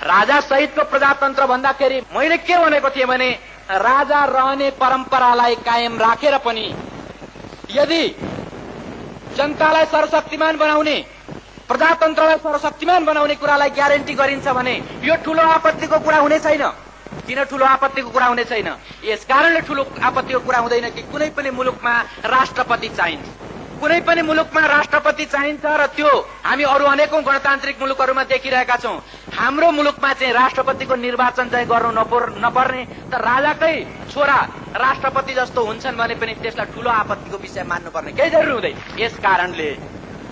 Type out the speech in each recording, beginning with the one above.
राजा सहितको प्रजातन्त्र भन्दाखेरि मैले के भनेको थिएँ भने राजा रहने परम्परालाई कायम राखेर पनि यदि जनतालाई सर्वशक्तिमान बनाउने, प्रजातन्त्रलाई सर्वशक्तिमान बनाउने कुरालाई ग्यारेन्टी गरिन्छ भने यो ठूलो आपत्तिको कुरा हुने छैन। किन ठूलो आपत्तिको कुरा हुने छैन? यसकारणले ठूलो आपत्तिको कुरा हुँदैन कि कुनै पनि मुलुकमा राष्ट्रपति चाहिन्छ, कुनै पनि मुलुकमा राष्ट्रपति चाहिन्छ र त्यो हामी अरू अनेकौं गणतान्त्रिक मुलुकहरूमा देखिरहेका छौं। हाम्रो मुलुकमा चाहिँ राष्ट्रपतिको निर्वाचन चाहिँ गर्नु नपर्ने तर राजाकै छोरा राष्ट्रपति जस्तो हुन्छन् भने पनि त्यसलाई ठूलो आपत्तिको विषय मान्नुपर्ने केही जरुरी हुँदैन। यस कारणले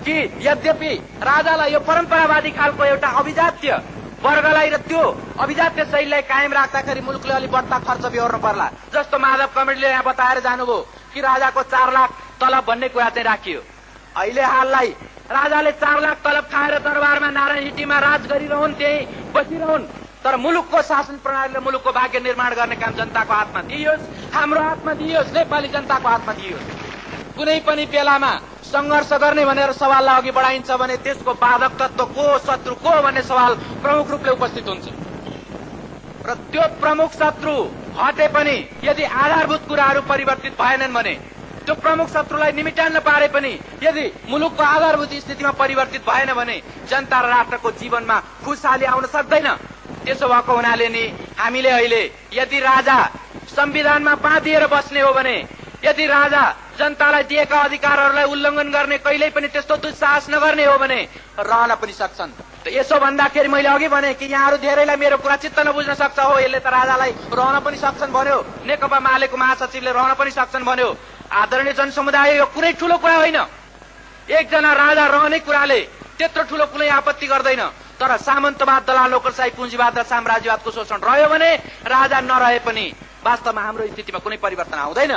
कि यद्यपि राजालाई यो परम्परावादी खालको एउटा अभिजात्य वर्गलाई र त्यो अभिजात्य शैलीलाई कायम राख्दाखेरि मुलुकले अलि बढ्ता खर्च बेहोर्नु पर्ला। जस्तो माधव कमरेडले यहाँ बताएर जानुभयो कि राजाको 4 लाख तलब भन्ने कुरा चाहिँ राखियो। अहिले हाललाई राजाले 4 लाख तलब खाएर दरबारमा नारायण हिटीमा राज गरिरहन्, त्यही बसिरहन्, तर मुलुकको शासन प्रणालीले मुलुकको भाग्य निर्माण गर्ने काम जनताको हातमा दिइयोस्, हाम्रो हातमा दिइयोस्, नेपाली जनताको हातमा दिइयोस्। कुनै पनि बेलामा संघर्ष गर्ने भनेर सवाललाई अघि बढाइन्छ भने त्यसको बाधक तत्व को, शत्रु को भन्ने सवाल प्रमुख रूपले उपस्थित हुन्छ र त्यो प्रमुख शत्रु हटे पनि यदि आधारभूत कुराहरू परिवर्तित भएनन् भने, त्यो प्रमुख शत्रुलाई निमिटान्न पारे पनि यदि मुलुकको आधारभूत स्थितिमा परिवर्तित भएन भने जनता र राष्ट्रको जीवनमा खुशहाली आउन सक्दैन। त्यसो भएको हुनाले नि हामीले अहिले यदि राजा संविधानमा बाँधिएर बस्ने हो भने, यदि राजा जनतालाई दिएका अधिकारहरूलाई उल्लङ्घन गर्ने, कहिल्यै पनि त्यस्तो दुस्साहस नगर्ने हो भने रहन पनि सक्छन्। त यसो भन्दाखेरि मैले अघि भने कि यहाँहरू धेरैलाई मेरो कुरा चित्त नबुझ्न सक्छ, हो यसले त राजालाई रहन पनि सक्छन् भन्यो, नेकपा मालेको महासचिवले रहन पनि सक्छन् भन्यो। आदरणीय जनसमुदाय, यो कुनै ठूलो कुरा होइन। एकजना राजा रहने कुराले त्यत्रो ठूलो कुनै आपत्ति गर्दैन, तर सामन्तवाद, दलाल नोकरशाही, पुँजीवाद र साम्राज्यवादको शोषण रह्यो भने राजा नरहे पनि वास्तवमा हाम्रो स्थितिमा कुनै परिवर्तन आउँदैन।